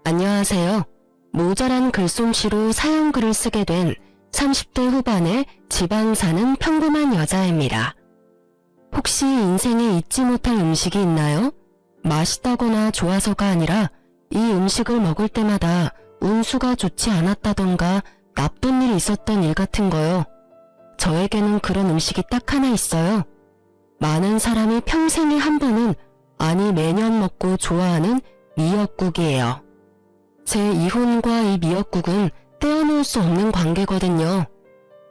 안녕하세요. 모자란 글솜씨로 사연글을 쓰게 된 30대 후반의 지방 사는 평범한 여자입니다. 혹시 인생에 잊지 못할 음식이 있나요? 맛있다거나 좋아서가 아니라 이 음식을 먹을 때마다 운수가 좋지 않았다던가 나쁜 일이 있었던 일 같은 거요. 저에게는 그런 음식이 딱 하나 있어요. 많은 사람이 평생에 한 번은, 아니 매년 먹고 좋아하는 미역국이에요. 제 이혼과 이 미역국은 떼어놓을 수 없는 관계거든요.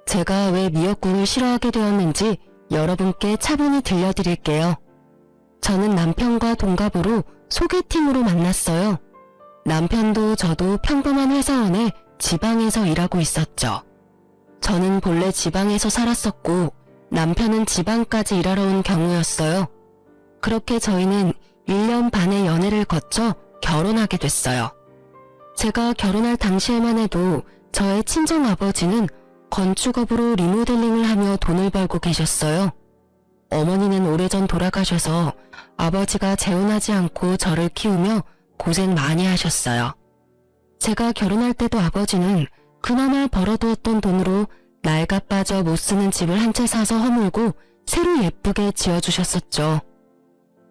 제가 왜 미역국을 싫어하게 되었는지 여러분께 차분히 들려드릴게요. 저는 남편과 동갑으로 소개팅으로 만났어요. 남편도 저도 평범한 회사원에 지방에서 일하고 있었죠. 저는 본래 지방에서 살았었고 남편은 지방까지 일하러 온 경우였어요. 그렇게 저희는 1년 반의 연애를 거쳐 결혼하게 됐어요. 제가 결혼할 당시에만 해도 저의 친정아버지는 건축업으로 리모델링을 하며 돈을 벌고 계셨어요. 어머니는 오래전 돌아가셔서 아버지가 재혼하지 않고 저를 키우며 고생 많이 하셨어요. 제가 결혼할 때도 아버지는 그나마 벌어두었던 돈으로 낡아 빠져 못 쓰는 집을 한 채 사서 허물고 새로 예쁘게 지어주셨었죠.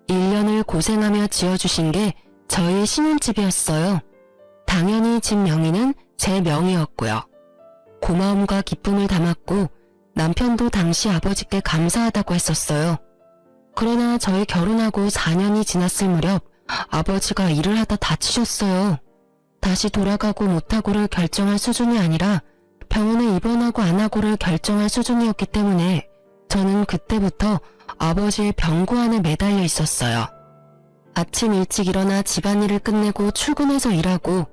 1년을 고생하며 지어주신 게 저희 신혼집이었어요. 당연히 집 명의는 제 명의였고요. 고마움과 기쁨을 담았고 남편도 당시 아버지께 감사하다고 했었어요. 그러나 저희 결혼하고 4년이 지났을 무렵 아버지가 일을 하다 다치셨어요. 다시 돌아가고 못하고를 결정할 수준이 아니라 병원에 입원하고 안 하고를 결정할 수준이었기 때문에 저는 그때부터 아버지의 병고안에 매달려 있었어요. 아침 일찍 일어나 집안일을 끝내고 출근해서 일하고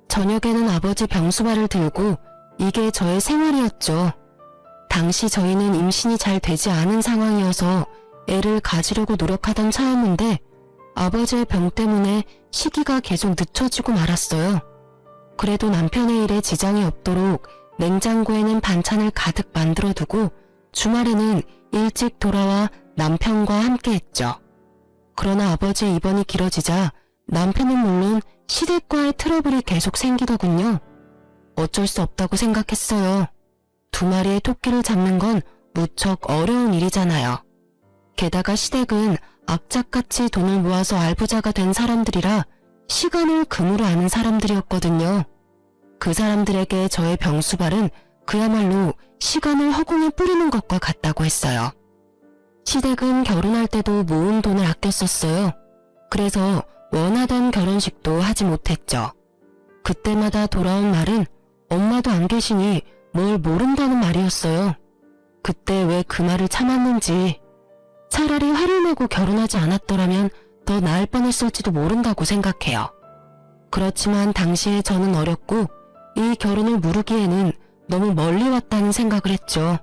저녁에는 아버지 병수발을 들고 이게 저의 생활이었죠. 당시 저희는 임신이 잘 되지 않은 상황이어서 애를 가지려고 노력하던 차였는데 아버지의 병 때문에 시기가 계속 늦춰지고 말았어요. 그래도 남편의 일에 지장이 없도록 냉장고에는 반찬을 가득 만들어두고 주말에는 일찍 돌아와 남편과 함께 했죠. 그러나 아버지의 입원이 길어지자 남편은 물론 시댁과의 트러블이 계속 생기더군요. 어쩔 수 없다고 생각했어요. 2마리의 토끼를 잡는 건 무척 어려운 일이잖아요. 게다가 시댁은 악착같이 돈을 모아서 알부자가 된 사람들이라 시간을 금으로 아는 사람들이었거든요. 그 사람들에게 저의 병수발은 그야말로 시간을 허공에 뿌리는 것과 같다고 했어요. 시댁은 결혼할 때도 모은 돈을 아껴 썼어요. 그래서 원하던 결혼식도 하지 못했죠. 그때마다 돌아온 말은 엄마도 안 계시니 뭘 모른다는 말이었어요. 그때 왜 그 말을 참았는지, 차라리 화를 내고 결혼하지 않았더라면 더 나을 뻔했을지도 모른다고 생각해요. 그렇지만 당시에 저는 어렸고 이 결혼을 무르기에는 너무 멀리 왔다는 생각을 했죠.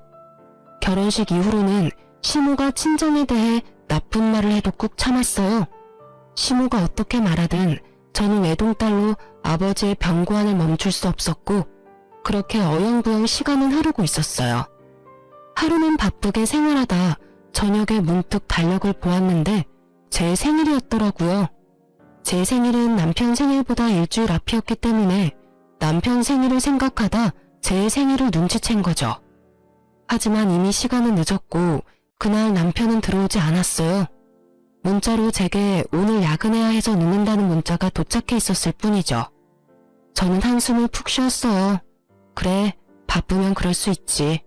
결혼식 이후로는 시모가 친정에 대해 나쁜 말을 해도 꾹 참았어요. 시모가 어떻게 말하든 저는 외동딸로 아버지의 병고안을 멈출 수 없었고 그렇게 어영부영 시간은 흐르고 있었어요. 하루는 바쁘게 생활하다 저녁에 문득 달력을 보았는데 제 생일이었더라고요. 제 생일은 남편 생일보다 일주일 앞이었기 때문에 남편 생일을 생각하다 제 생일을 눈치챈 거죠. 하지만 이미 시간은 늦었고 그날 남편은 들어오지 않았어요. 문자로 제게 오늘 야근해야 해서 늦는다는 문자가 도착해 있었을 뿐이죠. 저는 한숨을 푹 쉬었어요. 그래, 바쁘면 그럴 수 있지.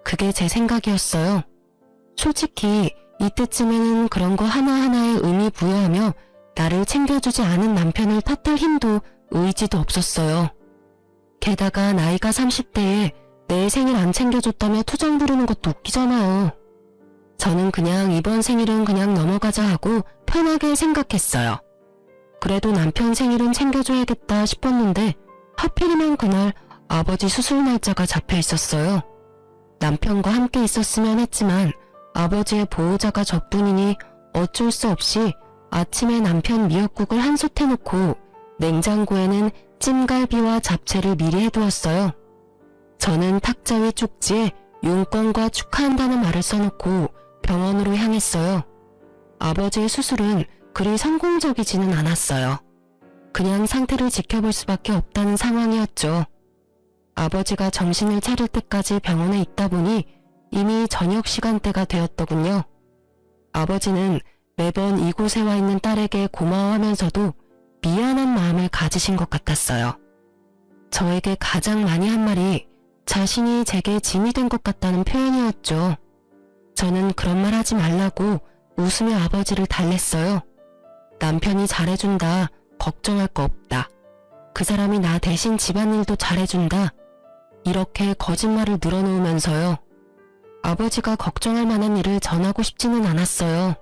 그게 제 생각이었어요. 솔직히 이때쯤에는 그런 거 하나하나에 의미 부여하며 나를 챙겨주지 않은 남편을 탓할 힘도 의지도 없었어요. 게다가 나이가 30대에 내 생일 안 챙겨줬다며 투정 부르는 것도 웃기잖아요. 저는 그냥 이번 생일은 그냥 넘어가자 하고 편하게 생각했어요. 그래도 남편 생일은 챙겨줘야겠다 싶었는데 하필이면 그날 아버지 수술 날짜가 잡혀 있었어요. 남편과 함께 있었으면 했지만 아버지의 보호자가 저뿐이니 어쩔 수 없이 아침에 남편 미역국을 한솥 해놓고 냉장고에는 찜갈비와 잡채를 미리 해두었어요. 저는 탁자 위 쪽지에 용건과 축하한다는 말을 써놓고 병원으로 향했어요. 아버지의 수술은 그리 성공적이지는 않았어요. 그냥 상태를 지켜볼 수밖에 없다는 상황이었죠. 아버지가 정신을 차릴 때까지 병원에 있다 보니 이미 저녁 시간대가 되었더군요. 아버지는 매번 이곳에 와 있는 딸에게 고마워하면서도 미안한 마음을 가지신 것 같았어요. 저에게 가장 많이 한 말이 자신이 제게 짐이 된 것 같다는 표현이었죠. 저는 그런 말 하지 말라고 웃으며 아버지를 달랬어요. 남편이 잘해준다. 걱정할 거 없다. 그 사람이 나 대신 집안일도 잘해준다. 이렇게 거짓말을 늘어놓으면서요. 아버지가 걱정할 만한 일을 전하고 싶지는 않았어요.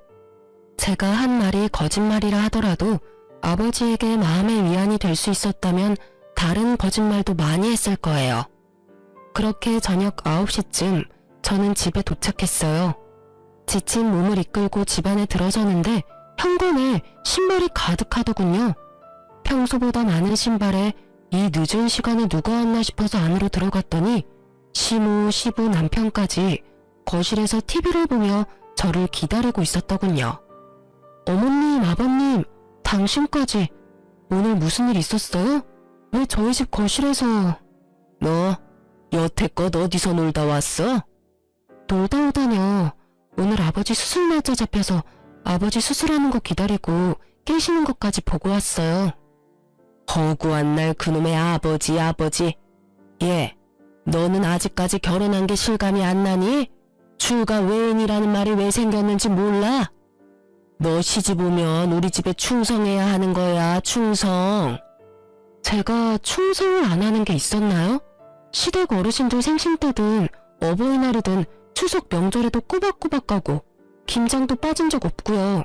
제가 한 말이 거짓말이라 하더라도 아버지에게 마음의 위안이 될 수 있었다면 다른 거짓말도 많이 했을 거예요. 그렇게 저녁 9시쯤 저는 집에 도착했어요. 지친 몸을 이끌고 집 안에 들어서는데 현관에 신발이 가득하더군요. 평소보다 많은 신발에 이 늦은 시간에 누가 왔나 싶어서 안으로 들어갔더니 시모, 시부, 남편까지 거실에서 TV를 보며 저를 기다리고 있었더군요. 어머님, 아버님, 당신까지 오늘 무슨 일 있었어요? 왜 저희 집 거실에서... 너 여태껏 어디서 놀다 왔어? 놀다 오다뇨. 오늘 아버지 수술 날짜 잡혀서 아버지 수술하는 거 기다리고 깨시는 것까지 보고 왔어요. 허구한 날 그놈의 아버지. 예, 너는 아직까지 결혼한 게 실감이 안 나니? 출가 외인이라는 말이 왜 생겼는지 몰라? 너 시집 오면 우리 집에 충성해야 하는 거야, 충성. 제가 충성을 안 하는 게 있었나요? 시댁 어르신들 생신 때든 어버이날이든 추석 명절에도 꼬박꼬박 가고 김장도 빠진 적 없고요.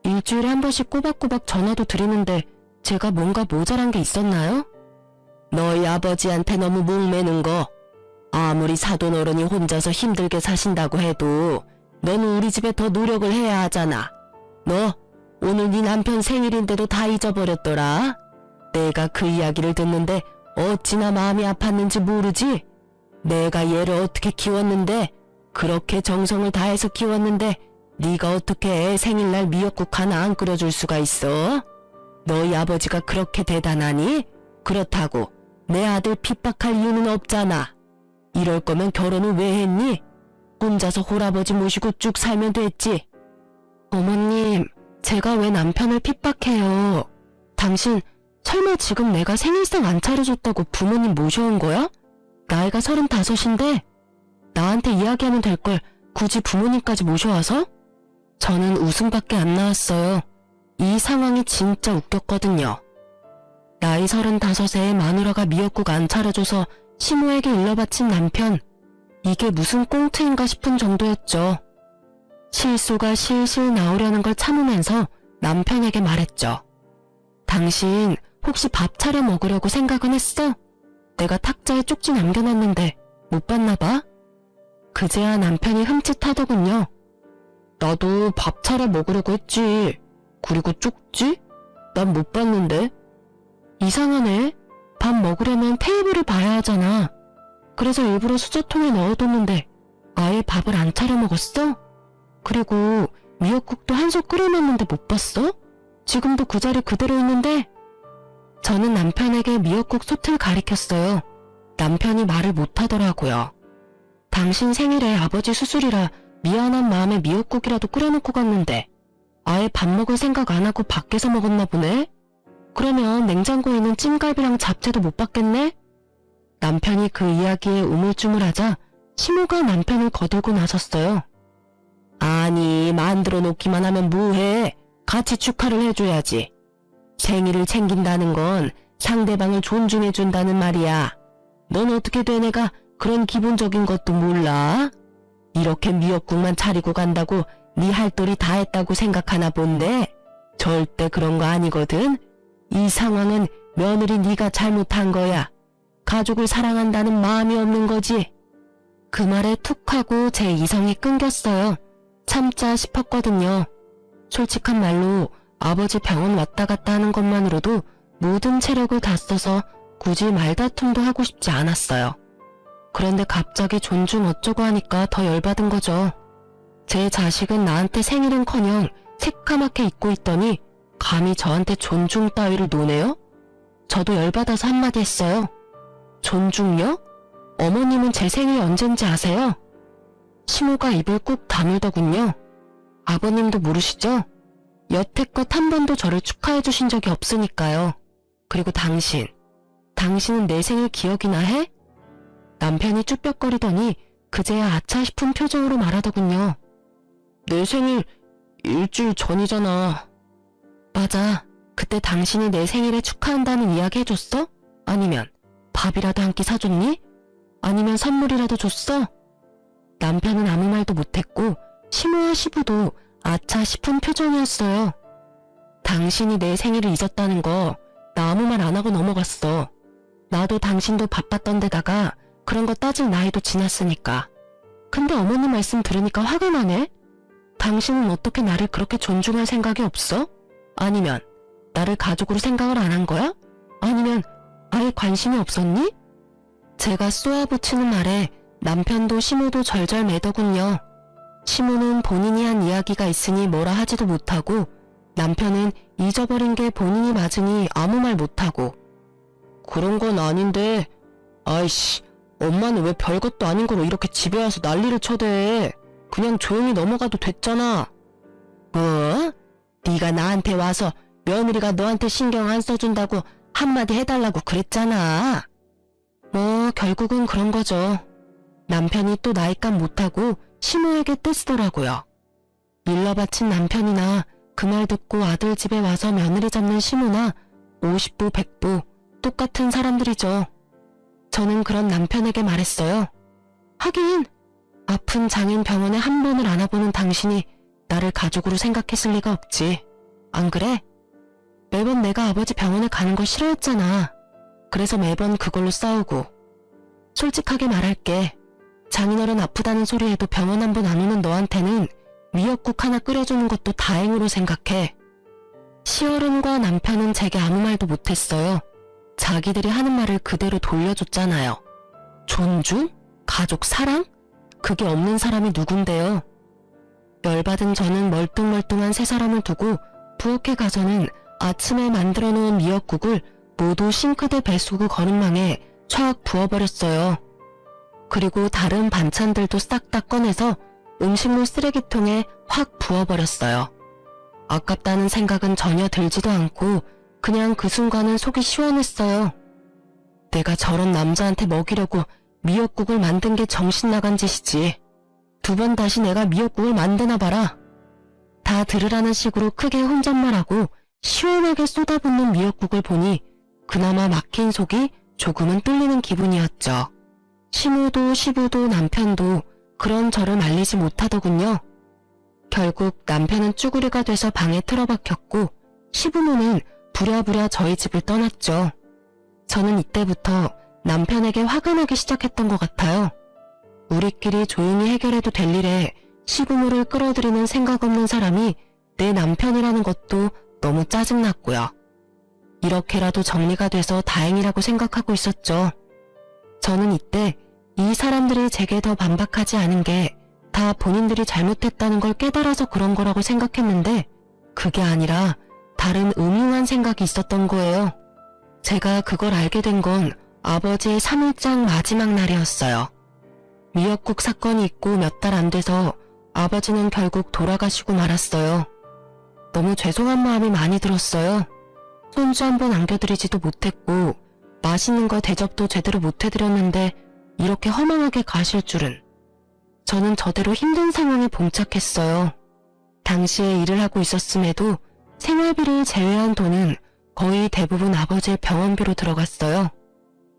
일주일에 한 번씩 꼬박꼬박 전화도 드리는데 제가 뭔가 모자란 게 있었나요? 너희 아버지한테 너무 목매는 거. 아무리 사돈어른이 혼자서 힘들게 사신다고 해도 너는 우리 집에 더 노력을 해야 하잖아. 너 오늘 네 남편 생일인데도 다 잊어버렸더라. 내가 그 이야기를 듣는데 어찌나 마음이 아팠는지 모르지? 내가 얘를 어떻게 키웠는데, 그렇게 정성을 다해서 키웠는데 네가 어떻게 애 생일날 미역국 하나 안 끓여줄 수가 있어? 너희 아버지가 그렇게 대단하니? 그렇다고 내 아들 핍박할 이유는 없잖아. 이럴 거면 결혼을 왜 했니? 혼자서 홀아버지 모시고 쭉 살면 됐지. 어머님, 제가 왜 남편을 핍박해요? 당신 설마 지금 내가 생일상 안 차려줬다고 부모님 모셔온 거야? 나이가 35인데 나한테 이야기하면 될 걸 굳이 부모님까지 모셔와서? 저는 웃음밖에 안 나왔어요. 이 상황이 진짜 웃겼거든요. 나이 35에 마누라가 미역국 안 차려줘서 시모에게 일러바친 남편. 이게 무슨 꽁트인가 싶은 정도였죠. 실소가 실실 나오려는 걸 참으면서 남편에게 말했죠. 당신 혹시 밥 차려 먹으려고 생각은 했어? 내가 탁자에 쪽지 남겨놨는데 못 봤나 봐? 그제야 남편이 흠칫하더군요. 나도 밥 차려 먹으려고 했지. 그리고 쪽지? 난 못 봤는데. 이상하네. 밥 먹으려면 테이블을 봐야 하잖아. 그래서 일부러 수저통에 넣어뒀는데 아예 밥을 안 차려 먹었어? 그리고 미역국도 한 솥 끓여놨는데 못 봤어? 지금도 그 자리 그대로 있는데? 저는 남편에게 미역국 솥을 가리켰어요. 남편이 말을 못하더라고요. 당신 생일에 아버지 수술이라 미안한 마음에 미역국이라도 끓여놓고 갔는데 아예 밥 먹을 생각 안 하고 밖에서 먹었나 보네? 그러면 냉장고에 있는 찜갈비랑 잡채도 못 봤겠네? 남편이 그 이야기에 우물쭈물하자 시모가 남편을 거들고 나섰어요. 아니, 만들어 놓기만 하면 뭐해? 같이 축하를 해줘야지. 생일을 챙긴다는 건 상대방을 존중해준다는 말이야. 넌 어떻게 된 애가 그런 기본적인 것도 몰라? 이렇게 미역국만 차리고 간다고 네 할도리 다 했다고 생각하나 본데 절대 그런 거 아니거든. 이 상황은 며느리 네가 잘못한 거야. 가족을 사랑한다는 마음이 없는 거지. 그 말에 툭 하고 제 이성이 끊겼어요. 참자 싶었거든요. 솔직한 말로 아버지 병원 왔다 갔다 하는 것만으로도 모든 체력을 다 써서 굳이 말다툼도 하고 싶지 않았어요. 그런데 갑자기 존중 어쩌고 하니까 더 열받은 거죠. 제 자식은 나한테 생일은커녕 새까맣게 잊고 있더니 감히 저한테 존중 따위를 노네요? 저도 열받아서 한마디 했어요. 존중요? 어머님은 제 생일이 언젠지 아세요? 시모가 입을 꾹 다물더군요. 아버님도 모르시죠? 여태껏 한 번도 저를 축하해 주신 적이 없으니까요. 그리고 당신은 내 생일 기억이나 해? 남편이 쭈뼛거리더니 그제야 아차 싶은 표정으로 말하더군요. 내 생일 일주일 전이잖아. 맞아. 그때 당신이 내 생일에 축하한다는 이야기 해줬어? 아니면 밥이라도 한 끼 사줬니? 아니면 선물이라도 줬어? 남편은 아무 말도 못했고 시모와 시부도 아차 싶은 표정이었어요. 당신이 내 생일을 잊었다는 거 나 아무 말 안 하고 넘어갔어. 나도 당신도 바빴던 데다가 그런 거 따질 나이도 지났으니까. 근데 어머님 말씀 들으니까 화가 나네? 당신은 어떻게 나를 그렇게 존중할 생각이 없어? 아니면 나를 가족으로 생각을 안 한 거야? 아니면 아예 관심이 없었니? 제가 쏘아붙이는 말에 남편도 시모도 절절 매더군요. 시모는 본인이 한 이야기가 있으니 뭐라 하지도 못하고 남편은 잊어버린 게 본인이 맞으니 아무 말 못하고. 그런 건 아닌데. 아이씨, 엄마는 왜 별것도 아닌 거로 이렇게 집에 와서 난리를 쳐대. 그냥 조용히 넘어가도 됐잖아. 뭐? 네가 나한테 와서 며느리가 너한테 신경 안 써준다고 한마디 해달라고 그랬잖아. 뭐 결국은 그런 거죠. 남편이 또 나이값 못하고 시모에게 떼쓰더라고요. 일러 바친 남편이나 그 말 듣고 아들 집에 와서 며느리 잡는 시모나 50부 100부 똑같은 사람들이죠. 저는 그런 남편에게 말했어요. 하긴 아픈 장인 병원에 한 번을 안아보는 당신이 나를 가족으로 생각했을 리가 없지. 안 그래? 매번 내가 아버지 병원에 가는 걸 싫어했잖아. 그래서 매번 그걸로 싸우고. 솔직하게 말할게. 장인어른 아프다는 소리에도 병원 한 번 안 오는 너한테는 미역국 하나 끓여주는 것도 다행으로 생각해. 시어른과 남편은 제게 아무 말도 못했어요. 자기들이 하는 말을 그대로 돌려줬잖아요. 존중? 가족 사랑? 그게 없는 사람이 누군데요. 열받은 저는 멀뚱멀뚱한 세 사람을 두고 부엌에 가서는 아침에 만들어 놓은 미역국을 모두 싱크대 배수구 거름망에 촥 부어버렸어요. 그리고 다른 반찬들도 싹 다 꺼내서 음식물 쓰레기통에 확 부어버렸어요. 아깝다는 생각은 전혀 들지도 않고 그냥 그 순간은 속이 시원했어요. 내가 저런 남자한테 먹이려고 미역국을 만든 게 정신 나간 짓이지. 두 번 다시 내가 미역국을 만드나 봐라. 다 들으라는 식으로 크게 혼잣말하고 시원하게 쏟아붓는 미역국을 보니 그나마 막힌 속이 조금은 뚫리는 기분이었죠. 시모도 시부도 남편도 그런 저를 말리지 못하더군요. 결국 남편은 쭈구리가 돼서 방에 틀어박혔고 시부모는 부랴부랴 저희 집을 떠났죠. 저는 이때부터 남편에게 화가 나기 시작했던 것 같아요. 우리끼리 조용히 해결해도 될 일에 시부모를 끌어들이는 생각 없는 사람이 내 남편이라는 것도 너무 짜증났고요. 이렇게라도 정리가 돼서 다행이라고 생각하고 있었죠. 저는 이때 이 사람들이 제게 더 반박하지 않은 게 다 본인들이 잘못했다는 걸 깨달아서 그런 거라고 생각했는데 그게 아니라 다른 음흉한 생각이 있었던 거예요. 제가 그걸 알게 된 건 아버지의 3일장 마지막 날이었어요. 미역국 사건이 있고 몇 달 안 돼서 아버지는 결국 돌아가시고 말았어요. 너무 죄송한 마음이 많이 들었어요. 손주 한 번 안겨드리지도 못했고 맛있는 거 대접도 제대로 못 해드렸는데 이렇게 허망하게 가실 줄은. 저는 저대로 힘든 상황에 봉착했어요. 당시에 일을 하고 있었음에도 생활비를 제외한 돈은 거의 대부분 아버지의 병원비로 들어갔어요.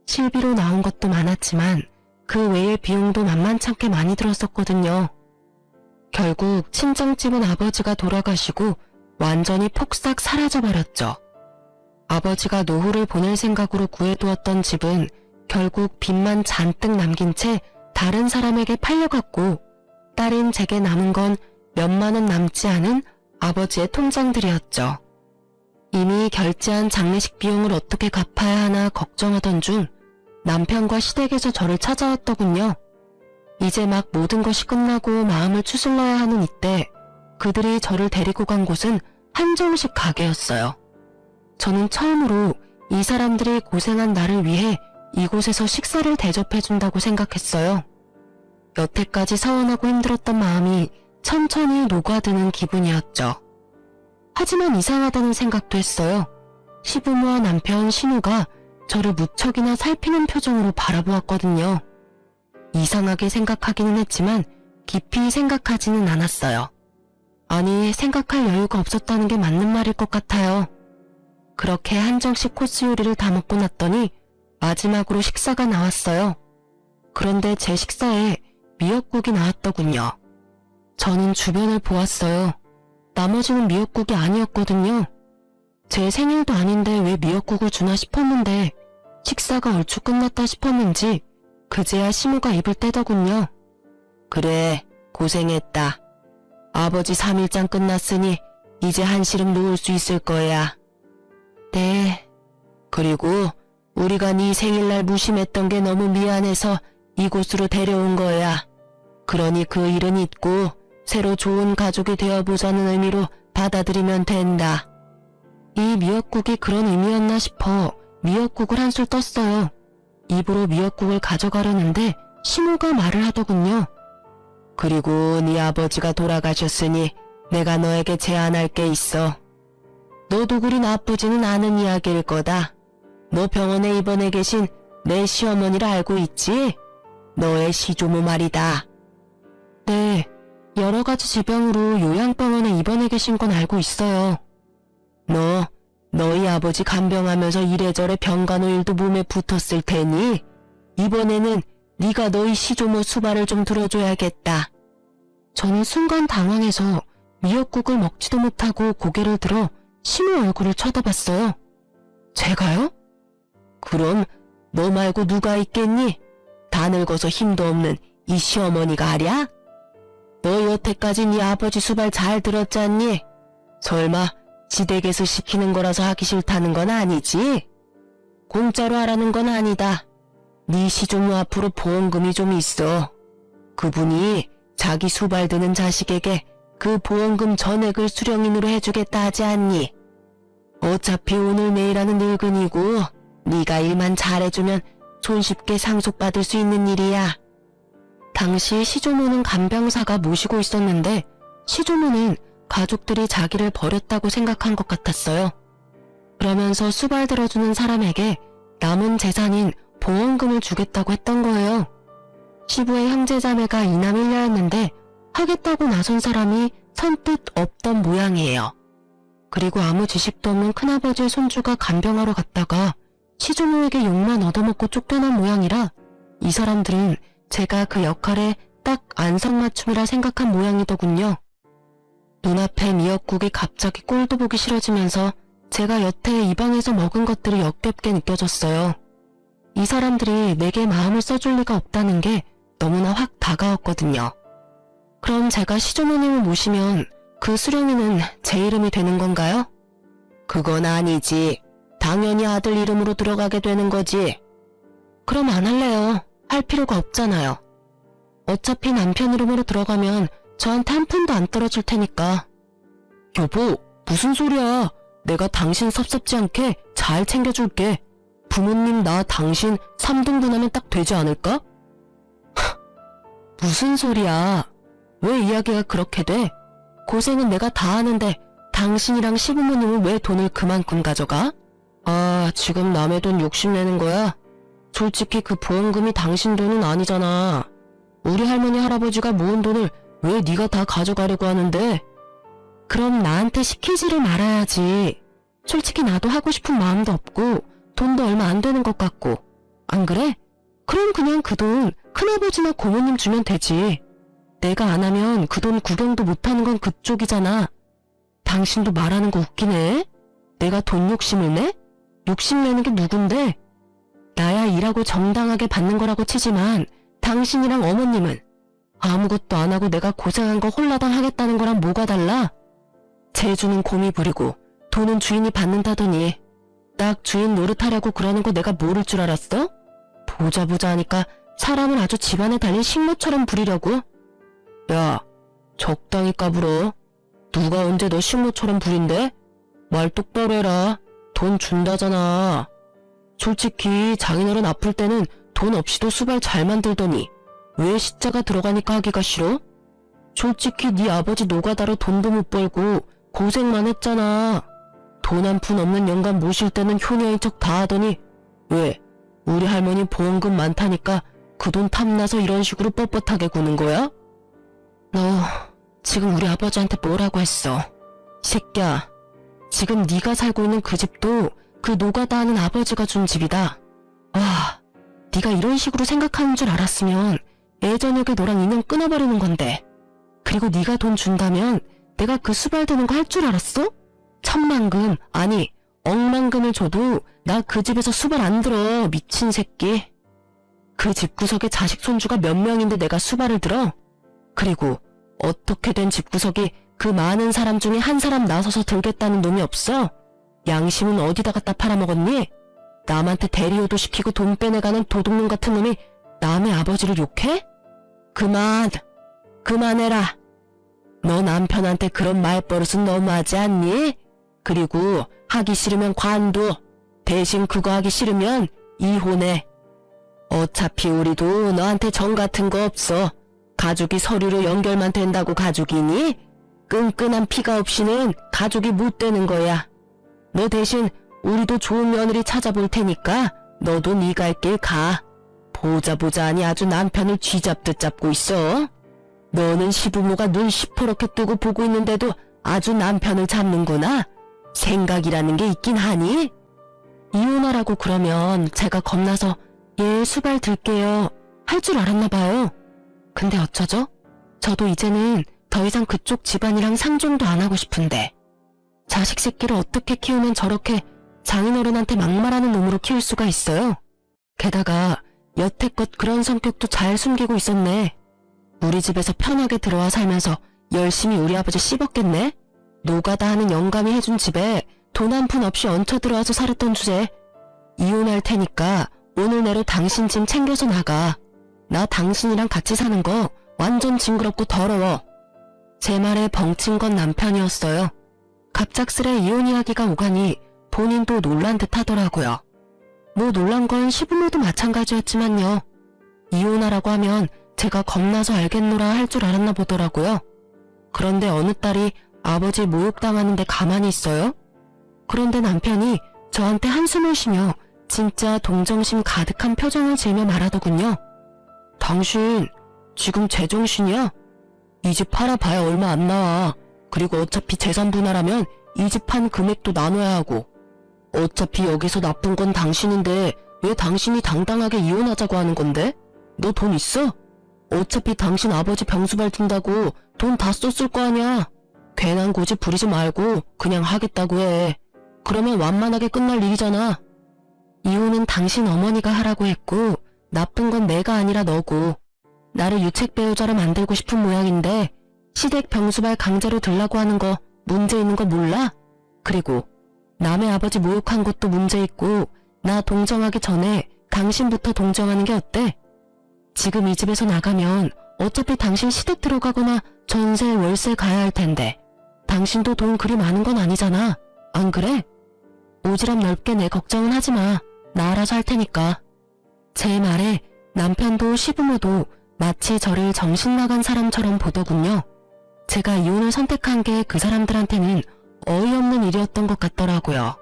실비로 나온 것도 많았지만 그 외의 비용도 만만찮게 많이 들었었거든요. 결국 친정집은 아버지가 돌아가시고 완전히 폭삭 사라져버렸죠. 아버지가 노후를 보낼 생각으로 구해두었던 집은 결국 빚만 잔뜩 남긴 채 다른 사람에게 팔려갔고 딸인 제게 남은 건 몇만 원 남지 않은 아버지의 통장들이었죠. 이미 결제한 장례식 비용을 어떻게 갚아야 하나 걱정하던 중 남편과 시댁에서 저를 찾아왔더군요. 이제 막 모든 것이 끝나고 마음을 추슬러야 하는 이때 그들이 저를 데리고 간 곳은 한정식 가게였어요. 저는 처음으로 이 사람들이 고생한 나를 위해 이곳에서 식사를 대접해준다고 생각했어요. 여태까지 서운하고 힘들었던 마음이 천천히 녹아드는 기분이었죠. 하지만 이상하다는 생각도 했어요. 시부모와 남편 신우가 저를 무척이나 살피는 표정으로 바라보았거든요. 이상하게 생각하기는 했지만 깊이 생각하지는 않았어요. 아니, 생각할 여유가 없었다는 게 맞는 말일 것 같아요. 그렇게 한정식 코스 요리를 다 먹고 났더니 마지막으로 식사가 나왔어요. 그런데 제 식사에 미역국이 나왔더군요. 저는 주변을 보았어요. 나머지는 미역국이 아니었거든요. 제 생일도 아닌데 왜 미역국을 주나 싶었는데 식사가 얼추 끝났다 싶었는지 그제야 시무가 입을 떼더군요. 그래, 고생했다. 아버지 3일장 끝났으니 이제 한시름 놓을 수 있을 거야. 네. 그리고 우리가 네 생일날 무심했던 게 너무 미안해서 이곳으로 데려온 거야. 그러니 그 일은 잊고 새로 좋은 가족이 되어보자는 의미로 받아들이면 된다. 이 미역국이 그런 의미였나 싶어 미역국을 한술 떴어요. 입으로 미역국을 가져가려는데 시모가 말을 하더군요. 그리고 네 아버지가 돌아가셨으니 내가 너에게 제안할 게 있어. 너도 그리 나쁘지는 않은 이야기일 거다. 너 병원에 입원해 계신 내 시어머니를 알고 있지? 너의 시조모 말이다. 네, 여러 가지 질병으로 요양병원에 입원해 계신 건 알고 있어요. 너희 아버지 간병하면서 이래저래 병간호일도 몸에 붙었을 테니 이번에는 네가 너희 시조모 수발을 좀 들어줘야겠다. 저는 순간 당황해서 미역국을 먹지도 못하고 고개를 들어 시모 얼굴을 쳐다봤어요. 제가요? 그럼 너 말고 누가 있겠니? 다 늙어서 힘도 없는 이 시어머니가 아랴? 너 여태까지 네 아버지 수발 잘 들었잖니? 설마 지댁에서 시키는 거라서 하기 싫다는 건 아니지? 공짜로 하라는 건 아니다. 네 시조모 앞으로 보험금이 좀 있어. 그분이 자기 수발 드는 자식에게 그 보험금 전액을 수령인으로 해주겠다 하지 않니? 어차피 오늘 내일 하는 늙은이고 네가 일만 잘해주면 손쉽게 상속받을 수 있는 일이야. 당시 시조모는 간병사가 모시고 있었는데 시조모는 가족들이 자기를 버렸다고 생각한 것 같았어요. 그러면서 수발 들어주는 사람에게 남은 재산인 보험금을 주겠다고 했던 거예요. 시부의 형제자매가 이남 일녀였는데 하겠다고 나선 사람이 선뜻 없던 모양이에요. 그리고 아무 지식도 없는 큰아버지의 손주가 간병하러 갔다가 시조모에게 욕만 얻어먹고 쫓겨난 모양이라 이 사람들은 제가 그 역할에 딱 안성맞춤이라 생각한 모양이더군요. 눈앞에 미역국이 갑자기 꼴도 보기 싫어지면서 제가 여태 이 방에서 먹은 것들이 역겹게 느껴졌어요. 이 사람들이 내게 마음을 써줄 리가 없다는 게 너무나 확 다가왔거든요. 그럼 제가 시조모님을 모시면 그 수령이는 제 이름이 되는 건가요? 그건 아니지. 당연히 아들 이름으로 들어가게 되는 거지. 그럼 안 할래요. 할 필요가 없잖아요. 어차피 남편 이름으로 들어가면 저한테 한 푼도 안 떨어질 테니까. 여보, 무슨 소리야. 내가 당신 섭섭지 않게 잘 챙겨줄게. 부모님 나 당신 3등분 하면 딱 되지 않을까? 무슨 소리야. 왜 이야기가 그렇게 돼? 고생은 내가 다 하는데 당신이랑 시부모님은 왜 돈을 그만큼 가져가? 아, 지금 남의 돈 욕심내는 거야? 솔직히 그 보험금이 당신 돈은 아니잖아. 우리 할머니 할아버지가 모은 돈을 왜 네가 다 가져가려고 하는데? 그럼 나한테 시키지를 말아야지. 솔직히 나도 하고 싶은 마음도 없고 돈도 얼마 안 되는 것 같고. 안 그래? 그럼 그냥 그 돈 큰아버지나 고모님 주면 되지. 내가 안 하면 그 돈 구경도 못하는 건 그쪽이잖아. 당신도 말하는 거 웃기네. 내가 돈 욕심을 내? 욕심내는 게 누군데? 나야 일하고 정당하게 받는 거라고 치지만 당신이랑 어머님은 아무것도 안 하고 내가 고생한 거 홀라당 하겠다는 거랑 뭐가 달라? 재주는 곰이 부리고 돈은 주인이 받는다더니 딱 주인 노릇하려고 그러는 거 내가 모를 줄 알았어? 보자 하니까 사람을 아주 집안에 달린 식모처럼 부리려고? 야, 적당히 까불어. 누가 언제 너 식모처럼 부린대? 말 똑바로 해라. 돈 준다잖아. 솔직히 장인어른 아플 때는 돈 없이도 수발 잘 만들더니 왜 시자가 들어가니까 하기가 싫어? 솔직히 네 아버지 노가다로 돈도 못 벌고 고생만 했잖아. 돈 한 푼 없는 영감 모실 때는 효녀인 척 다 하더니 왜? 우리 할머니 보험금 많다니까 그 돈 탐나서 이런 식으로 뻣뻣하게 구는 거야? 너 지금 우리 아버지한테 뭐라고 했어? 새끼야, 지금 네가 살고 있는 그 집도 그 노가다 하는 아버지가 준 집이다. 와, 네가 이런 식으로 생각하는 줄 알았으면 예전에 너랑 인연 끊어버리는 건데. 그리고 네가 돈 준다면 내가 그 수발되는 거 할 줄 알았어? 천만금, 아니 억만금을 줘도 나 그 집에서 수발 안 들어, 미친 새끼. 그 집구석에 자식 손주가 몇 명인데 내가 수발을 들어? 그리고 어떻게 된 집구석이 그 많은 사람 중에 한 사람 나서서 들겠다는 놈이 없어? 양심은 어디다 갖다 팔아먹었니? 남한테 대리호도 시키고 돈 빼내가는 도둑놈 같은 놈이 남의 아버지를 욕해? 그만해라. 너 남편한테 그런 말버릇은 너무하지 않니? 그리고 하기 싫으면 관둬. 대신 그거 하기 싫으면 이혼해. 어차피 우리도 너한테 정 같은 거 없어. 가족이 서류로 연결만 된다고 가족이니? 끈끈한 피가 없이는 가족이 못 되는 거야. 너 대신 우리도 좋은 며느리 찾아볼 테니까 너도 네 갈 길 가. 보자 하니 아주 남편을 쥐잡듯 잡고 있어. 너는 시부모가 눈 시퍼렇게 뜨고 보고 있는데도 아주 남편을 잡는구나. 생각이라는 게 있긴 하니? 이혼하라고 그러면 제가 겁나서 예, 수발 들게요 할 줄 알았나 봐요. 근데 어쩌죠? 저도 이제는 더 이상 그쪽 집안이랑 상종도 안 하고 싶은데 자식 새끼를 어떻게 키우면 저렇게 장인어른한테 막말하는 놈으로 키울 수가 있어요? 게다가 여태껏 그런 성격도 잘 숨기고 있었네. 우리 집에서 편하게 들어와 살면서 열심히 우리 아버지 씹었겠네? 노가다 하는 영감이 해준 집에 돈 한 푼 없이 얹혀 들어와서 살았던 주제. 이혼할 테니까 오늘 내로 당신 짐 챙겨서 나가. 나 당신이랑 같이 사는 거 완전 징그럽고 더러워. 제 말에 벙친 건 남편이었어요. 갑작스레 이혼 이야기가 오가니 본인도 놀란 듯 하더라고요. 뭐 놀란 건 시부모도 마찬가지였지만요. 이혼하라고 하면 제가 겁나서 알겠노라 할 줄 알았나 보더라고요. 그런데 어느 딸이 아버지 모욕당하는데 가만히 있어요? 그런데 남편이 저한테 한숨을 쉬며 진짜 동정심 가득한 표정을 지으며 말하더군요. 당신 지금 제정신이야? 이 집 팔아봐야 얼마 안 나와. 그리고 어차피 재산 분할하면 이 집 판 금액도 나눠야 하고. 어차피 여기서 나쁜 건 당신인데 왜 당신이 당당하게 이혼하자고 하는 건데? 너 돈 있어? 어차피 당신 아버지 병수발 든다고 돈 다 썼을 거 아니야. 괜한 고집 부리지 말고 그냥 하겠다고 해. 그러면 완만하게 끝날 일이잖아. 이혼은 당신 어머니가 하라고 했고 나쁜 건 내가 아니라 너고. 나를 유책 배우자로 만들고 싶은 모양인데 시댁 병수발 강제로 들라고 하는 거 문제 있는 거 몰라? 그리고 남의 아버지 모욕한 것도 문제 있고 나 동정하기 전에 당신부터 동정하는 게 어때? 지금 이 집에서 나가면 어차피 당신 시댁 들어가거나 전세 월세 가야 할 텐데 당신도 돈 그리 많은 건 아니잖아. 안 그래? 오지랖 넓게 내 걱정은 하지 마. 나 알아서 할 테니까. 제 말에 남편도 시부모도 마치 저를 정신 나간 사람처럼 보더군요. 제가 이혼을 선택한 게 그 사람들한테는 어이없는 일이었던 것 같더라고요.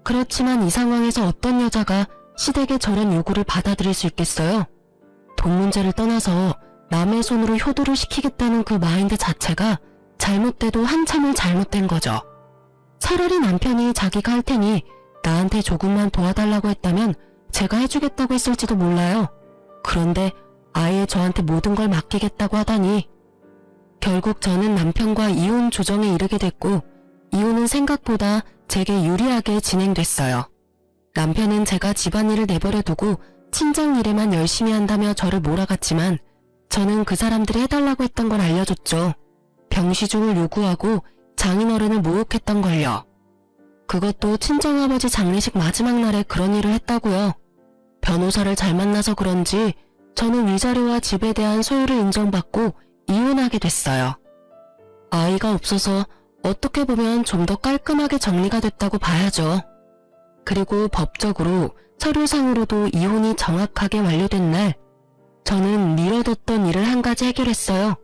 그렇지만 이 상황에서 어떤 여자가 시댁의 저런 요구를 받아들일 수 있겠어요? 돈 문제를 떠나서 남의 손으로 효도를 시키겠다는 그 마인드 자체가 잘못돼도 한참을 잘못된 거죠. 차라리 남편이 자기가 할 테니 나한테 조금만 도와달라고 했다면 제가 해주겠다고 했을지도 몰라요. 그런데 아예 저한테 모든 걸 맡기겠다고 하다니. 결국 저는 남편과 이혼 조정에 이르게 됐고 이혼은 생각보다 제게 유리하게 진행됐어요. 남편은 제가 집안일을 내버려두고 친정 일에만 열심히 한다며 저를 몰아갔지만 저는 그 사람들이 해달라고 했던 걸 알려줬죠. 병시중을 요구하고 장인어른을 모욕했던 걸요. 그것도 친정아버지 장례식 마지막 날에 그런 일을 했다고요. 변호사를 잘 만나서 그런지 저는 위자료와 집에 대한 소유를 인정받고 이혼하게 됐어요. 아이가 없어서 어떻게 보면 좀 더 깔끔하게 정리가 됐다고 봐야죠. 그리고 법적으로 서류상으로도 이혼이 정확하게 완료된 날, 저는 미뤄뒀던 일을 한 가지 해결했어요.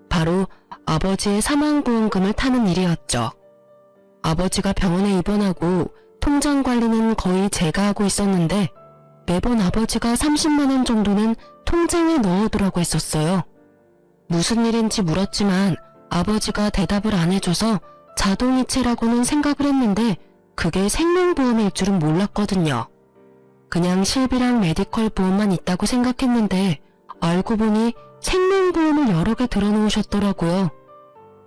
바로 아버지의 사망보험금을 타는 일이었죠. 아버지가 병원에 입원하고 통장 관리는 거의 제가 하고 있었는데 매번 아버지가 30만 원 정도는 통장에 넣어두라고 했었어요. 무슨 일인지 물었지만 아버지가 대답을 안 해줘서 자동이체라고는 생각을 했는데 그게 생명보험일 줄은 몰랐거든요. 그냥 실비랑 메디컬 보험만 있다고 생각했는데 알고 보니 생명보험을 여러 개 들어놓으셨더라고요.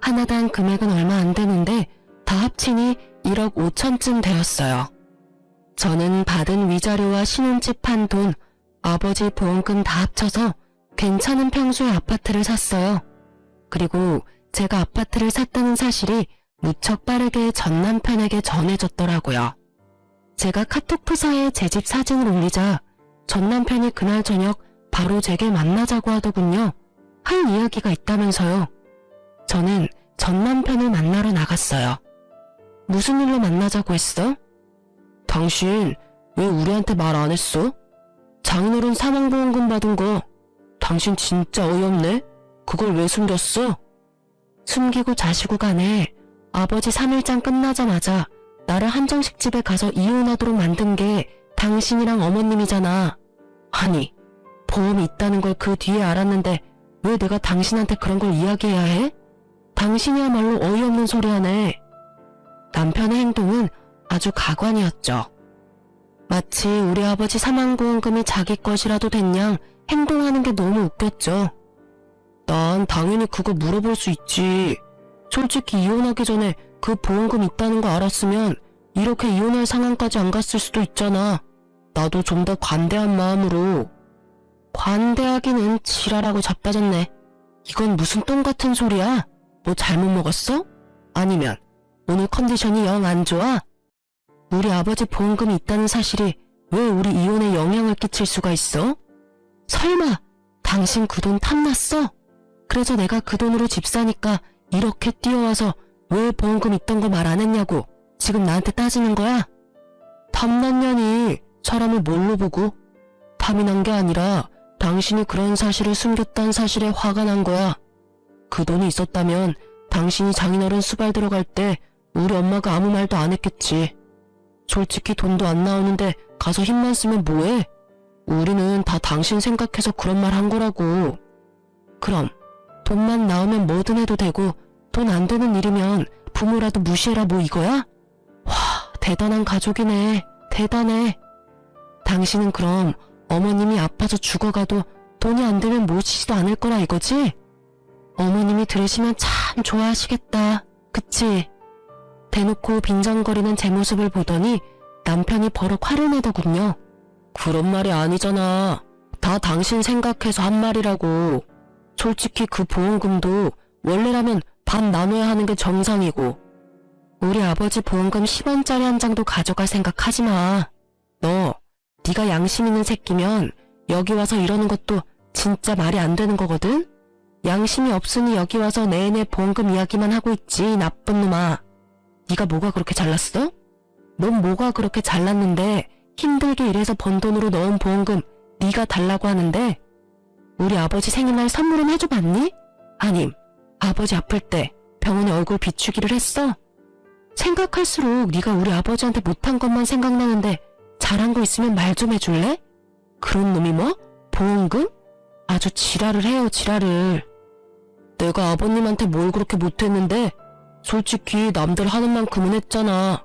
하나당 금액은 얼마 안 되는데 다 합치니 1억 5천쯤 되었어요. 저는 받은 위자료와 신혼집 한 돈, 아버지 보험금 다 합쳐서 괜찮은 평수의 아파트를 샀어요. 그리고 제가 아파트를 샀다는 사실이 무척 빠르게 전 남편에게 전해졌더라고요. 제가 카톡 프사에 제 집 사진을 올리자 전 남편이 그날 저녁 바로 제게 만나자고 하더군요. 할 이야기가 있다면서요. 저는 전 남편을 만나러 나갔어요. 무슨 일로 만나자고 했어? 당신 왜 우리한테 말 안 했어? 장인어른 사망보험금 받은 거 당신 진짜 어이없네? 그걸 왜 숨겼어? 숨기고 자시고 간에 아버지 3일장 끝나자마자 나를 한정식 집에 가서 이혼하도록 만든 게 당신이랑 어머님이잖아. 아니, 보험이 있다는 걸 그 뒤에 알았는데 왜 내가 당신한테 그런 걸 이야기해야 해? 당신이야말로 어이없는 소리 하네. 남편의 행동은 아주 가관이었죠. 마치 우리 아버지 사망보험금이 자기 것이라도 된 양 행동하는 게 너무 웃겼죠. 난 당연히 그거 물어볼 수 있지. 솔직히 이혼하기 전에 그 보험금 있다는 거 알았으면 이렇게 이혼할 상황까지 안 갔을 수도 있잖아. 나도 좀 더 관대한 마음으로. 관대하기는 지랄하고 자빠졌네. 이건 무슨 똥 같은 소리야? 뭐 잘못 먹었어? 아니면 오늘 컨디션이 영 안 좋아? 우리 아버지 보험금이 있다는 사실이 왜 우리 이혼에 영향을 끼칠 수가 있어? 설마 당신 그 돈 탐났어? 그래서 내가 그 돈으로 집 사니까 이렇게 뛰어와서 왜 보험금 있던 거 말 안 했냐고 지금 나한테 따지는 거야? 탐났냐니 사람을 뭘로 보고? 탐이 난 게 아니라 당신이 그런 사실을 숨겼다는 사실에 화가 난 거야. 그 돈이 있었다면 당신이 장인어른 수발 들어갈 때 우리 엄마가 아무 말도 안 했겠지. 솔직히 돈도 안 나오는데 가서 힘만 쓰면 뭐해? 우리는 다 당신 생각해서 그런 말 한 거라고. 그럼 돈만 나오면 뭐든 해도 되고 돈 안 되는 일이면 부모라도 무시해라 뭐 이거야? 와, 대단한 가족이네. 대단해. 당신은 그럼 어머님이 아파서 죽어가도 돈이 안 되면 모시지도 않을 거라 이거지? 어머님이 들으시면 참 좋아하시겠다. 그치? 대놓고 빈정거리는 제 모습을 보더니 남편이 버럭 화를 내더군요. 그런 말이 아니잖아. 다 당신 생각해서 한 말이라고. 솔직히 그 보험금도 원래라면 반 나눠야 하는 게 정상이고. 우리 아버지 보험금 10원짜리 한 장도 가져갈 생각하지 마. 네가 양심 있는 새끼면 여기 와서 이러는 것도 진짜 말이 안 되는 거거든? 양심이 없으니 여기 와서 내내 보험금 이야기만 하고 있지, 나쁜 놈아. 네가 뭐가 그렇게 잘났어? 넌 뭐가 그렇게 잘났는데 힘들게 일해서 번 돈으로 넣은 보험금 네가 달라고 하는데 우리 아버지 생일날 선물은 해줘봤니? 아님 아버지 아플 때 병원에 얼굴 비추기를 했어? 생각할수록 네가 우리 아버지한테 못한 것만 생각나는데 잘한 거 있으면 말 좀 해줄래? 그런 놈이 뭐? 보험금? 아주 지랄을 해요, 지랄을. 내가 아버님한테 뭘 그렇게 못했는데 솔직히 남들 하는 만큼은 했잖아.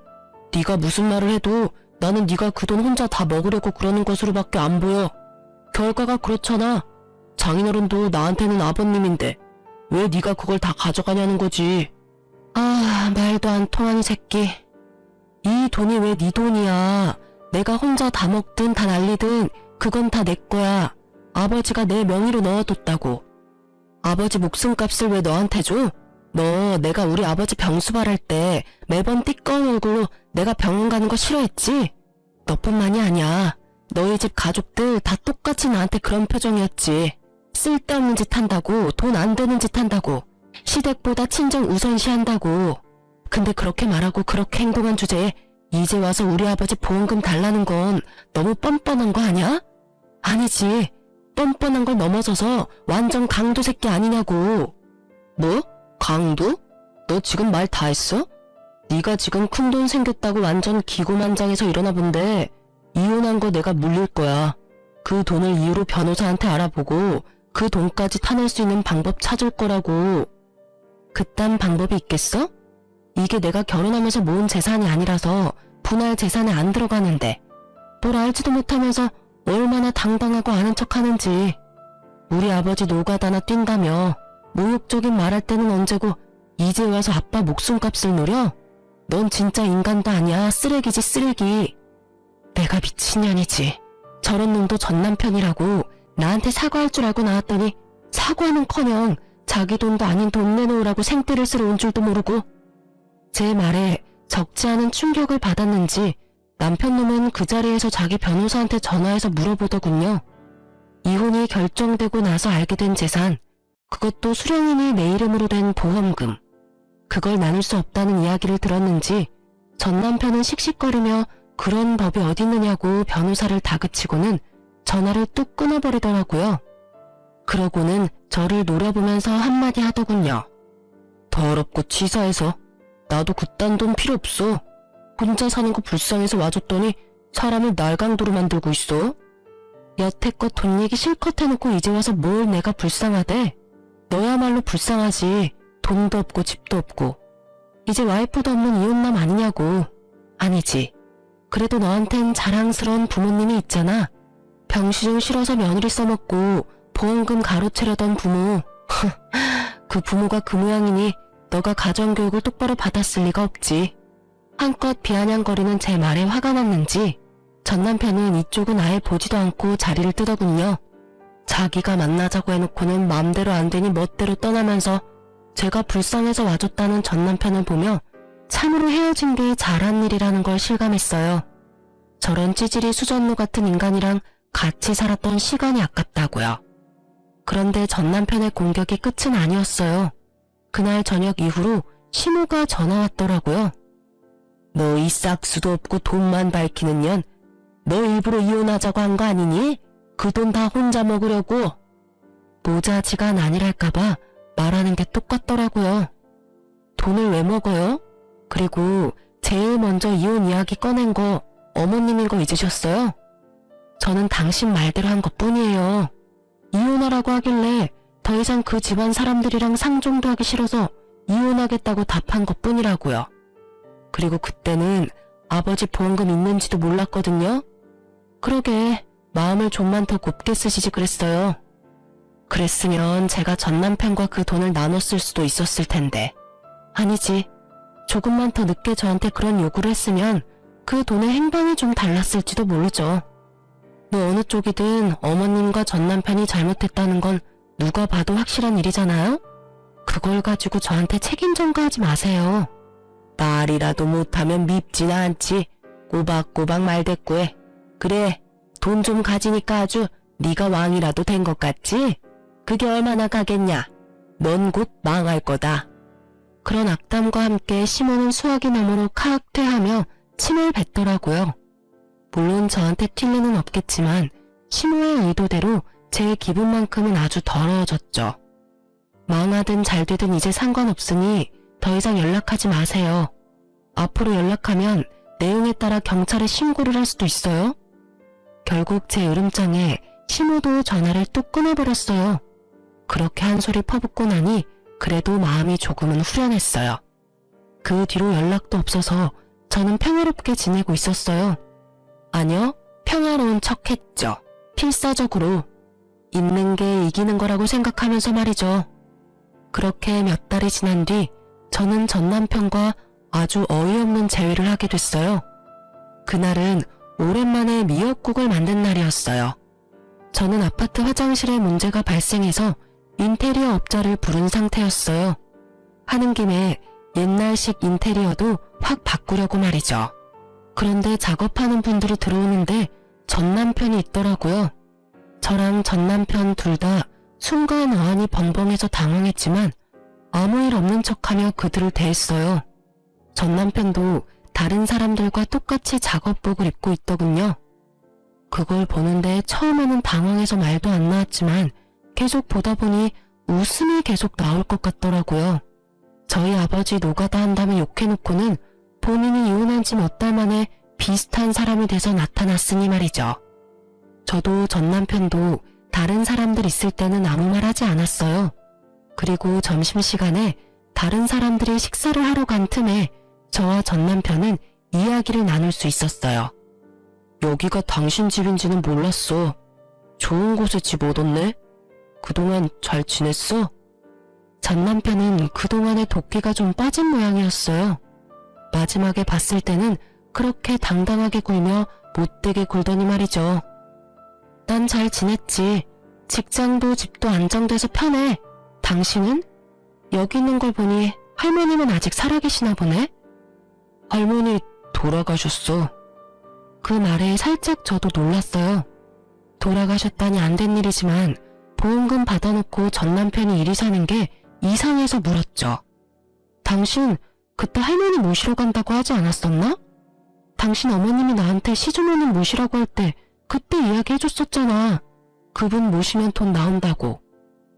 네가 무슨 말을 해도 나는 네가 그 돈 혼자 다 먹으려고 그러는 것으로밖에 안 보여. 결과가 그렇잖아. 장인어른도 나한테는 아버님인데 왜 네가 그걸 다 가져가냐는 거지. 아, 말도 안 통하는 새끼. 이 돈이 왜 네 돈이야. 내가 혼자 다 먹든 다 날리든 그건 다 내 거야. 아버지가 내 명의로 넣어뒀다고. 아버지 목숨값을 왜 너한테 줘? 너 내가 우리 아버지 병수발할 때 매번 띠꺼운 얼굴로 내가 병원 가는 거 싫어했지? 너뿐만이 아니야. 너희 집 가족들 다 똑같이 나한테 그런 표정이었지. 쓸데없는 짓 한다고, 돈 안 되는 짓 한다고. 시댁보다 친정 우선시한다고. 근데 그렇게 말하고 그렇게 행동한 주제에 이제 와서 우리 아버지 보험금 달라는 건 너무 뻔뻔한 거 아니야? 아니지. 뻔뻔한 걸 넘어서서 완전 강도 새끼 아니냐고. 뭐? 강도? 너 지금 말 다 했어? 네가 지금 큰돈 생겼다고 완전 기고만장해서 일어나 본데 이혼한 거 내가 물릴 거야. 그 돈을 이유로 변호사한테 알아보고 그 돈까지 타낼 수 있는 방법 찾을 거라고. 그딴 방법이 있겠어? 이게 내가 결혼하면서 모은 재산이 아니라서 분할 재산에 안 들어가는데 뭘 알지도 못하면서 얼마나 당당하고 아는 척하는지. 우리 아버지 노가다나 뛴다며 모욕적인 말할 때는 언제고 이제 와서 아빠 목숨값을 노려? 넌 진짜 인간도 아니야. 쓰레기지 쓰레기. 내가 미친년이지. 저런 놈도 전 남편이라고 나한테 사과할 줄 알고 나왔더니 사과는커녕 자기 돈도 아닌 돈 내놓으라고 생떼를 쓰러 온 줄도 모르고. 제 말에 적지 않은 충격을 받았는지 남편 놈은 그 자리에서 자기 변호사한테 전화해서 물어보더군요. 이혼이 결정되고 나서 알게 된 재산, 그것도 수령인이 내 이름으로 된 보험금, 그걸 나눌 수 없다는 이야기를 들었는지 전 남편은 씩씩거리며 그런 법이 어딨느냐고 변호사를 다그치고는 전화를 뚝 끊어버리더라고요. 그러고는 저를 노려보면서 한마디 하더군요. 더럽고 치사해서. 나도 그딴 돈 필요 없어. 혼자 사는 거 불쌍해서 와줬더니 사람을 날강도로 만들고 있어. 여태껏 돈 얘기 실컷 해놓고 이제 와서 뭘 내가 불쌍하대. 너야말로 불쌍하지. 돈도 없고 집도 없고. 이제 와이프도 없는 이혼남 아니냐고. 아니지. 그래도 너한텐 자랑스러운 부모님이 있잖아. 병시중 싫어서 며느리 써먹고 보험금 가로채려던 부모. 그 부모가 그 모양이니 너가 가정교육을 똑바로 받았을 리가 없지. 한껏 비아냥거리는 제 말에 화가 났는지 전 남편은 이쪽은 아예 보지도 않고 자리를 뜨더군요. 자기가 만나자고 해놓고는 맘대로 안 되니 멋대로 떠나면서 제가 불쌍해서 와줬다는 전 남편을 보며 참으로 헤어진 게 잘한 일이라는 걸 실감했어요. 저런 찌질이 수전노 같은 인간이랑 같이 살았던 시간이 아깝다고요. 그런데 전 남편의 공격이 끝은 아니었어요. 그날 저녁 이후로 시모가 전화 왔더라고요. 너 이 싹수도 없고 돈만 밝히는 년, 너 일부러 이혼하자고 한 거 아니니? 그 돈 다 혼자 먹으려고. 모자지간 아니랄까봐 말하는 게 똑같더라고요. 돈을 왜 먹어요? 그리고 제일 먼저 이혼 이야기 꺼낸 거 어머님인 거 잊으셨어요? 저는 당신 말대로 한 것뿐이에요. 이혼하라고 하길래 더 이상 그 집안 사람들이랑 상종도 하기 싫어서 이혼하겠다고 답한 것뿐이라고요. 그리고 그때는 아버지 보험금 있는지도 몰랐거든요. 그러게 마음을 좀만 더 곱게 쓰시지 그랬어요. 그랬으면 제가 전 남편과 그 돈을 나눴을 수도 있었을 텐데. 아니지. 조금만 더 늦게 저한테 그런 요구를 했으면 그 돈의 행방이 좀 달랐을지도 모르죠. 뭐 어느 쪽이든 어머님과 전 남편이 잘못했다는 건 누가 봐도 확실한 일이잖아요? 그걸 가지고 저한테 책임 전가하지 마세요. 말이라도 못하면 밉진 않지. 꼬박꼬박 말대꾸해. 그래, 돈 좀 가지니까 아주 네가 왕이라도 된 것 같지? 그게 얼마나 가겠냐? 넌 곧 망할 거다. 그런 악담과 함께 시모는 수화기 너머로 카악 퇴하며 침을 뱉더라고요. 물론 저한테 튈 리는 없겠지만 시모의 의도대로 제 기분만큼은 아주 더러워졌죠. 망하든 잘되든 이제 상관없으니 더 이상 연락하지 마세요. 앞으로 연락하면 내용에 따라 경찰에 신고를 할 수도 있어요. 결국 제 으름장에 시모도 전화를 뚝 끊어버렸어요. 그렇게 한 소리 퍼붓고 나니 그래도 마음이 조금은 후련했어요. 그 뒤로 연락도 없어서 저는 평화롭게 지내고 있었어요. 아니요, 평화로운 척했죠. 필사적으로. 있는 게 이기는 거라고 생각하면서 말이죠. 그렇게 몇 달이 지난 뒤 저는 전 남편과 아주 어이없는 재회를 하게 됐어요. 그날은 오랜만에 미역국을 만든 날이었어요. 저는 아파트 화장실에 문제가 발생해서 인테리어 업자를 부른 상태였어요. 하는 김에 옛날식 인테리어도 확 바꾸려고 말이죠. 그런데 작업하는 분들이 들어오는데 전 남편이 있더라고요. 저랑 전 남편 둘 다 순간 어안이 벙벙해서 당황했지만 아무 일 없는 척하며 그들을 대했어요. 전 남편도 다른 사람들과 똑같이 작업복을 입고 있더군요. 그걸 보는데 처음에는 당황해서 말도 안 나왔지만 계속 보다 보니 웃음이 계속 나올 것 같더라고요. 저희 아버지 노가다 한다며 욕해놓고는 본인이 이혼한 지 몇 달 만에 비슷한 사람이 돼서 나타났으니 말이죠. 저도 전 남편도 다른 사람들 있을 때는 아무 말 하지 않았어요. 그리고 점심시간에 다른 사람들이 식사를 하러 간 틈에 저와 전 남편은 이야기를 나눌 수 있었어요. 여기가 당신 집인지는 몰랐어. 좋은 곳에 집 얻었네? 그동안 잘 지냈어? 전 남편은 그동안에 도끼가 좀 빠진 모양이었어요. 마지막에 봤을 때는 그렇게 당당하게 굴며 못되게 굴더니 말이죠. 난 잘 지냈지. 직장도 집도 안정돼서 편해. 당신은? 여기 있는 걸 보니 할머니는 아직 살아계시나 보네? 할머니 돌아가셨어. 그 말에 살짝 저도 놀랐어요. 돌아가셨다니 안 된 일이지만 보험금 받아놓고 전 남편이 이리 사는 게 이상해서 물었죠. 당신 그때 할머니 모시러 간다고 하지 않았었나? 당신 어머님이 나한테 시주머님 모시라고 할 때 그때 이야기해줬었잖아. 그분 모시면 돈 나온다고.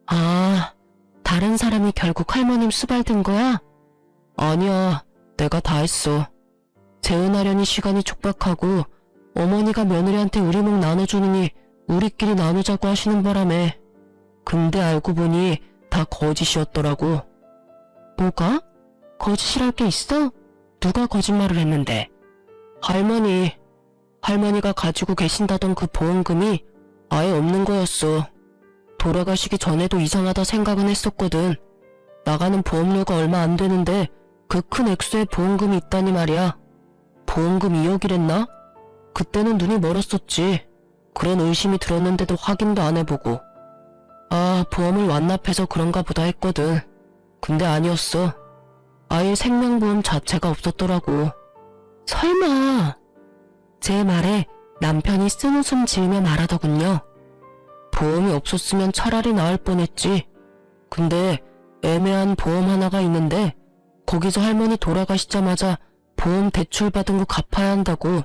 아, 다른 사람이 결국 할머님 수발든 거야? 아니야, 내가 다 했어. 재혼하려니 시간이 촉박하고 어머니가 며느리한테 우리 목 나눠주느니 우리끼리 나누자고 하시는 바람에. 근데 알고 보니 다 거짓이었더라고. 뭐가? 거짓이랄 게 있어? 누가 거짓말을 했는데? 할머니가 가지고 계신다던 그 보험금이 아예 없는 거였어. 돌아가시기 전에도 이상하다 생각은 했었거든. 나가는 보험료가 얼마 안 되는데 그 큰 액수의 보험금이 있다니 말이야. 보험금 2억이랬나? 그때는 눈이 멀었었지. 그런 의심이 들었는데도 확인도 안 해보고. 아, 보험을 완납해서 그런가 보다 했거든. 근데 아니었어. 아예 생명보험 자체가 없었더라고. 설마. 제 말에 남편이 쓴웃음 지으며 말하더군요. 보험이 없었으면 차라리 나을 뻔했지. 근데 애매한 보험 하나가 있는데 거기서 할머니 돌아가시자마자 보험 대출 받은 거 갚아야 한다고.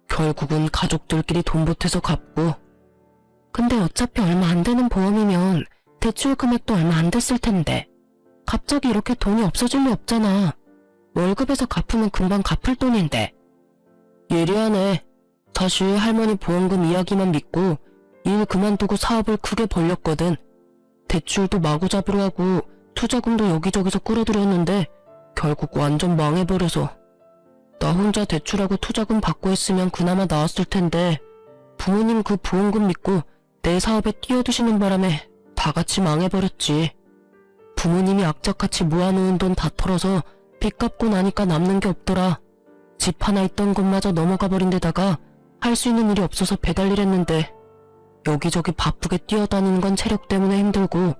결국은 가족들끼리 돈 보태서 갚고. 근데 어차피 얼마 안 되는 보험이면 대출 금액도 얼마 안 됐을 텐데 갑자기 이렇게 돈이 없어질 리 없잖아. 월급에서 갚으면 금방 갚을 돈인데. 예리하네. 사실 할머니 보험금 이야기만 믿고 일 그만두고 사업을 크게 벌렸거든. 대출도 마구잡이로 하고 투자금도 여기저기서 끌어들였는데 결국 완전 망해버려서. 나 혼자 대출하고 투자금 받고 했으면 그나마 나았을 텐데 부모님 그 보험금 믿고 내 사업에 뛰어드시는 바람에 다 같이 망해버렸지. 부모님이 악착같이 모아놓은 돈 다 털어서 빚 갚고 나니까 남는 게 없더라. 집 하나 있던 것마저 넘어가 버린 데다가 할 수 있는 일이 없어서 배달일 했는데 여기저기 바쁘게 뛰어다니는 건 체력 때문에 힘들고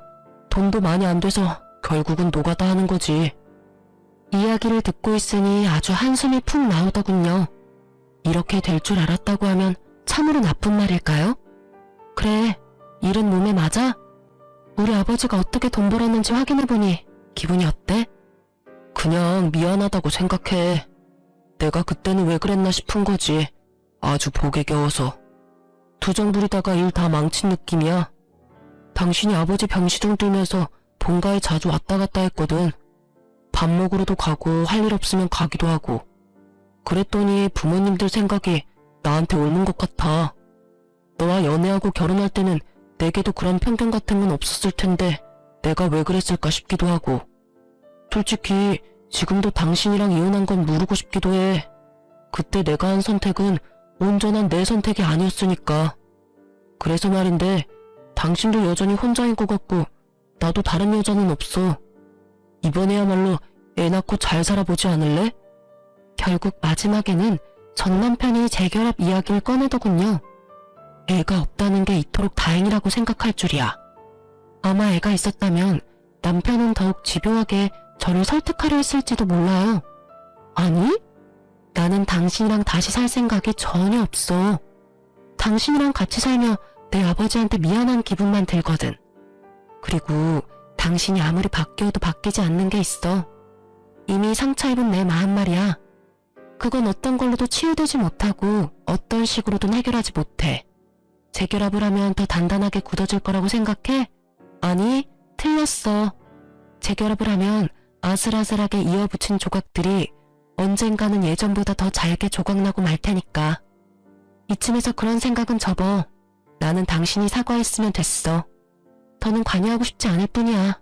돈도 많이 안 돼서 결국은 노가다 하는 거지. 이야기를 듣고 있으니 아주 한숨이 푹 나오더군요. 이렇게 될 줄 알았다고 하면 참으로 나쁜 말일까요? 그래, 일은 몸에 맞아? 우리 아버지가 어떻게 돈 벌었는지 확인해보니 기분이 어때? 그냥 미안하다고 생각해. 내가 그때는 왜 그랬나 싶은 거지. 아주 복에 겨워서. 투정 부리다가 일 다 망친 느낌이야. 당신이 아버지 병시중 들면서 본가에 자주 왔다 갔다 했거든. 밥 먹으러도 가고 할 일 없으면 가기도 하고. 그랬더니 부모님들 생각이 나한테 옳은 것 같아. 너와 연애하고 결혼할 때는 내게도 그런 편견 같은 건 없었을 텐데 내가 왜 그랬을까 싶기도 하고. 솔직히 지금도 당신이랑 이혼한 건 모르고 싶기도 해. 그때 내가 한 선택은 온전한 내 선택이 아니었으니까. 그래서 말인데 당신도 여전히 혼자인 것 같고 나도 다른 여자는 없어. 이번에야말로 애 낳고 잘 살아보지 않을래? 결국 마지막에는 전 남편이 재결합 이야기를 꺼내더군요. 애가 없다는 게 이토록 다행이라고 생각할 줄이야. 아마 애가 있었다면 남편은 더욱 집요하게 저를 설득하려 했을지도 몰라요. 아니? 나는 당신이랑 다시 살 생각이 전혀 없어. 당신이랑 같이 살며 내 아버지한테 미안한 기분만 들거든. 그리고 당신이 아무리 바뀌어도 바뀌지 않는 게 있어. 이미 상처 입은 내 마음 말이야. 그건 어떤 걸로도 치유되지 못하고 어떤 식으로든 해결하지 못해. 재결합을 하면 더 단단하게 굳어질 거라고 생각해? 아니, 틀렸어. 재결합을 하면 아슬아슬하게 이어붙인 조각들이 언젠가는 예전보다 더 잘게 조각나고 말 테니까. 이쯤에서 그런 생각은 접어. 나는 당신이 사과했으면 됐어. 더는 관여하고 싶지 않을 뿐이야.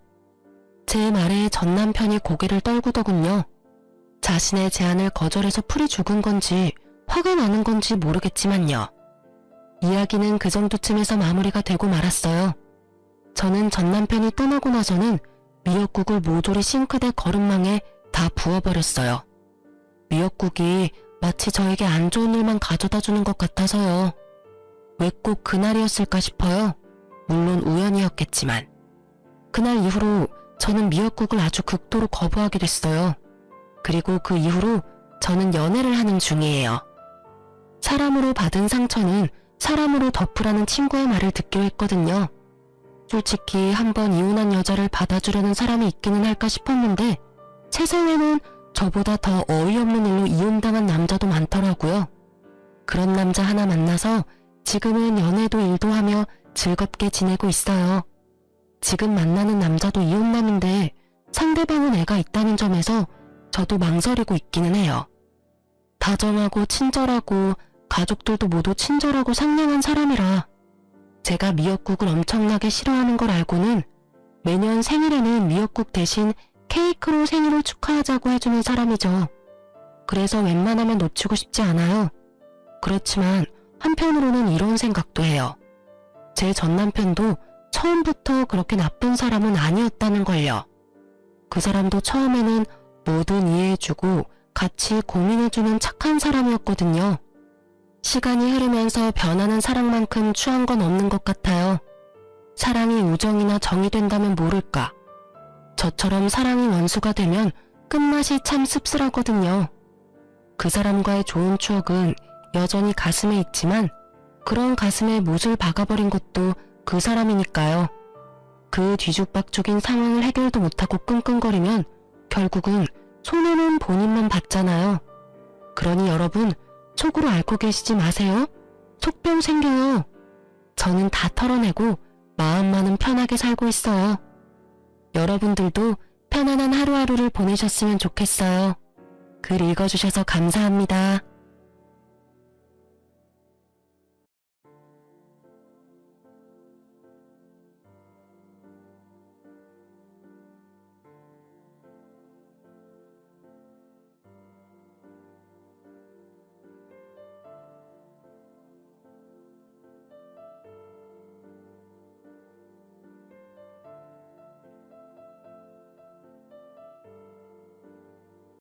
제 말에 전 남편이 고개를 떨구더군요. 자신의 제안을 거절해서 풀이 죽은 건지 화가 나는 건지 모르겠지만요. 이야기는 그 정도쯤에서 마무리가 되고 말았어요. 저는 전 남편이 떠나고 나서는 미역국을 모조리 싱크대 거름망에 다 부어버렸어요. 미역국이 마치 저에게 안 좋은 일만 가져다 주는 것 같아서요. 왜 꼭 그날이었을까 싶어요. 물론 우연이었겠지만. 그날 이후로 저는 미역국을 아주 극도로 거부하게 됐어요. 그리고 그 이후로 저는 연애를 하는 중이에요. 사람으로 받은 상처는 사람으로 덮으라는 친구의 말을 듣기로 했거든요. 솔직히 한번 이혼한 여자를 받아주려는 사람이 있기는 할까 싶었는데 세상에는 저보다 더 어이없는 일로 이혼당한 남자도 많더라고요. 그런 남자 하나 만나서 지금은 연애도 일도 하며 즐겁게 지내고 있어요. 지금 만나는 남자도 이혼남인데 상대방은 애가 있다는 점에서 저도 망설이고 있기는 해요. 다정하고 친절하고 가족들도 모두 친절하고 상냥한 사람이라 제가 미역국을 엄청나게 싫어하는 걸 알고는 매년 생일에는 미역국 대신 케이크로 생일을 축하하자고 해주는 사람이죠. 그래서 웬만하면 놓치고 싶지 않아요. 그렇지만 한편으로는 이런 생각도 해요. 제 전 남편도 처음부터 그렇게 나쁜 사람은 아니었다는 걸요. 그 사람도 처음에는 뭐든 이해해주고 같이 고민해주는 착한 사람이었거든요. 시간이 흐르면서 변하는 사랑만큼 추한 건 없는 것 같아요. 사랑이 우정이나 정이 된다면 모를까. 저처럼 사랑이 원수가 되면 끝맛이 참 씁쓸하거든요. 그 사람과의 좋은 추억은 여전히 가슴에 있지만 그런 가슴에 못을 박아버린 것도 그 사람이니까요. 그 뒤죽박죽인 상황을 해결도 못하고 끙끙거리면 결국은 손해는 본인만 받잖아요. 그러니 여러분 속으로 앓고 계시지 마세요. 속병 생겨요. 저는 다 털어내고 마음만은 편하게 살고 있어요. 여러분들도 편안한 하루하루를 보내셨으면 좋겠어요. 글 읽어주셔서 감사합니다.